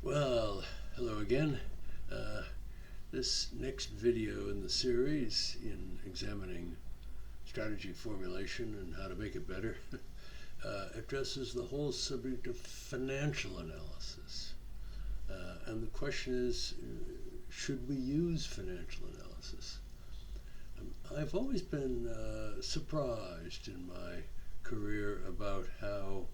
Well, hello again. This next video in the series in examining strategy formulation and how to make it better addresses the whole subject of financial analysis. And the question is, should we use financial analysis? I've always been surprised in my career about how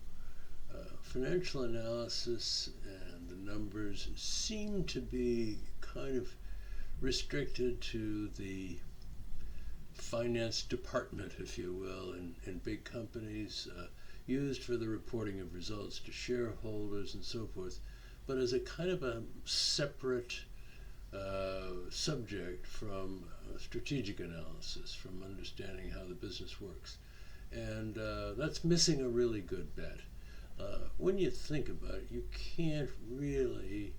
financial analysis and the numbers seem to be kind of restricted to the finance department, if you will, in big companies, used for the reporting of results to shareholders and so forth, but as a kind of a separate subject from strategic analysis, from understanding how the business works. And that's missing a really good bet. When you think about it, you can't really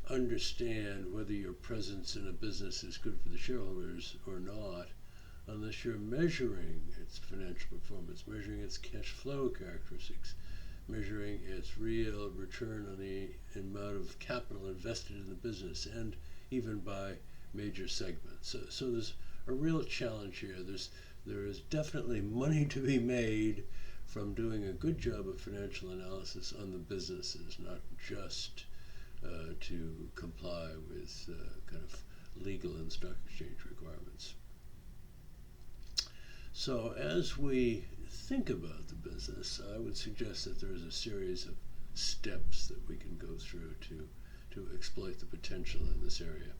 understand whether your presence in a business is good for the shareholders or not unless you're measuring its financial performance, measuring its cash flow characteristics, measuring its real return on the amount of capital invested in the business, and even by major segments. So there's a real challenge here. There is definitely money to be made from doing a good job of financial analysis on the businesses, not just to comply with kind of legal and stock exchange requirements. So as we think about the business, I would suggest that there is a series of steps that we can go through to exploit the potential in this area.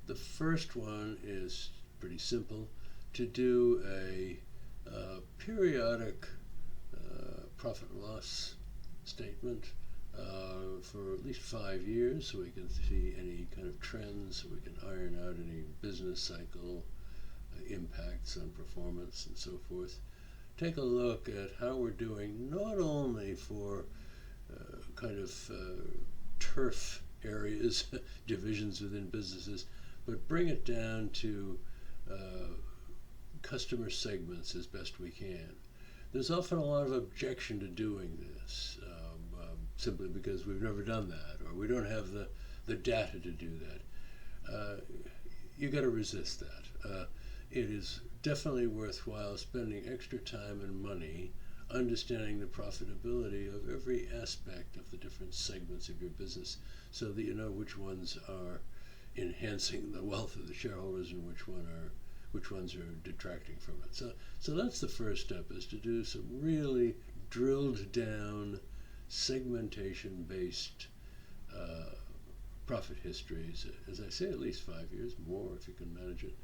The first one is pretty simple: to do a periodic profit and loss statement for at least 5 years, so we can see any kind of trends, so we can iron out any business cycle impacts on performance and so forth. Take a look at how we're doing, not only for kind of turf areas, divisions within businesses, but bring it down to customer segments as best we can. There's often a lot of objection to doing this, simply because we've never done that, or we don't have the data to do that. You got to resist that. It is definitely worthwhile spending extra time and money understanding the profitability of every aspect of the different segments of your business, so that you know which ones are enhancing the wealth of the shareholders and which ones are detracting from it. So that's the first step, is to do some really drilled down segmentation-based profit histories, as I say, at least 5 years, more if you can manage it,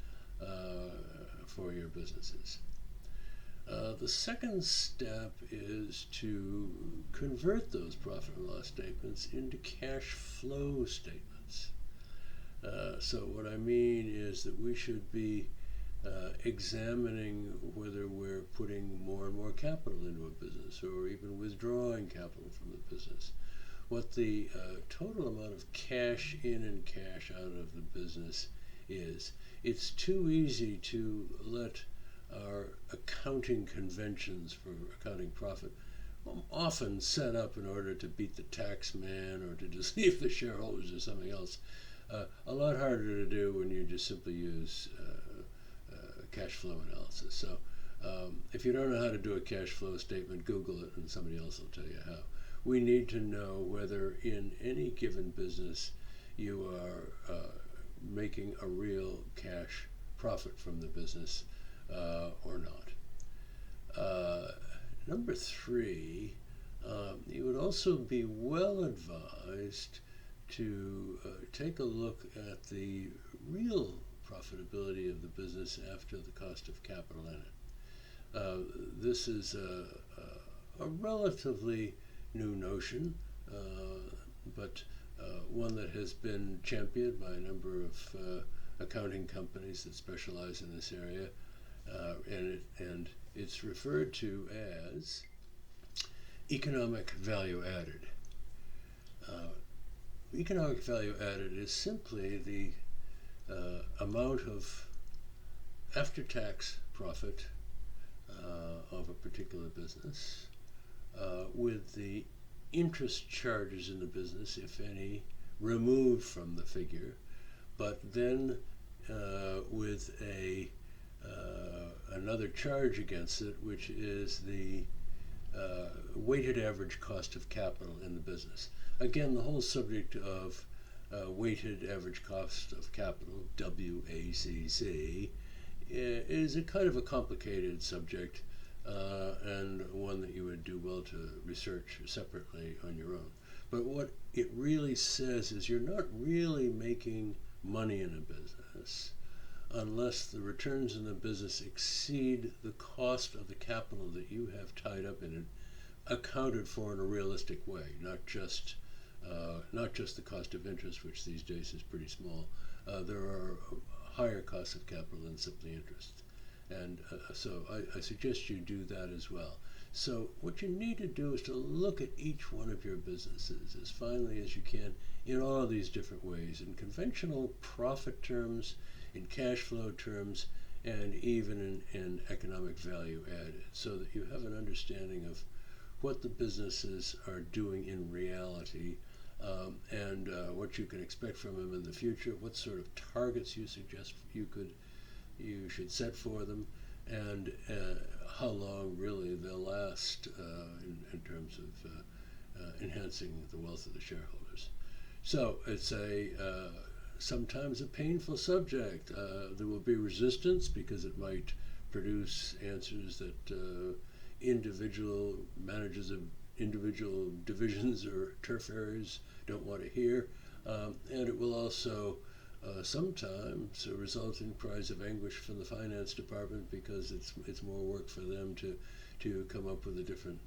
for your businesses. The second step is to convert those profit and loss statements into cash flow statements. So what I mean is that we should be examining whether we're putting more and more capital into a business, or even withdrawing capital from the business. What the total amount of cash in and cash out of the business is. It's too easy to let our accounting conventions for accounting profit, often set up in order to beat the tax man or to deceive the shareholders or something else, a lot harder to do when you just simply use cash flow analysis. So if you don't know how to do a cash flow statement, Google it and somebody else will tell you how. We need to know whether in any given business you are making a real cash profit from the business or not. Number 3, you would also be well advised to take a look at the real profitability of the business after the cost of capital in it. This is a relatively new notion, but one that has been championed by a number of accounting companies that specialize in this area, and it's referred to as economic value added. Economic value added is simply the amount of after-tax profit of a particular business with the interest charges in the business, if any, removed from the figure, but then with another charge against it, which is the weighted average cost of capital in the business. Again, the whole subject of weighted average cost of capital, WACC, is a kind of a complicated subject, and one that you would do well to research separately on your own. But what it really says is you're not really making money in a business unless the returns in the business exceed the cost of the capital that you have tied up in it, accounted for in a realistic way, not just the cost of interest, which these days is pretty small. There are higher costs of capital than simply interest. And so I suggest you do that as well. So what you need to do is to look at each one of your businesses as finely as you can in all of these different ways, in conventional profit terms, in cash flow terms, and even in economic value added, so that you have an understanding of what the businesses are doing in reality, and what you can expect from them in the future, what sort of targets you suggest you should set for them, and how long really they'll last in terms of enhancing the wealth of the shareholders. So it's sometimes a painful subject. There will be resistance because it might produce answers that individual managers of individual divisions or turf areas don't want to hear, and it will also sometimes result in cries of anguish from the finance department because it's more work for them to come up with a different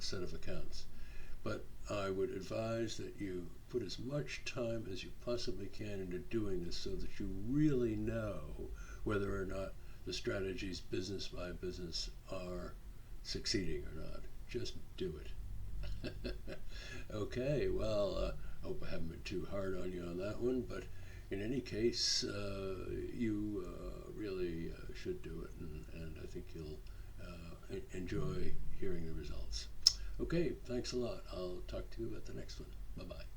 set of accounts. But I would advise that you put as much time as you possibly can into doing this so that you really know whether or not the strategies business by business are succeeding or not. Just do it. Okay, well, I hope I haven't been too hard on you on that one, but in any case, you really should do it, and I think you'll enjoy hearing the results. Okay, thanks a lot. I'll talk to you at the next one. Bye-bye.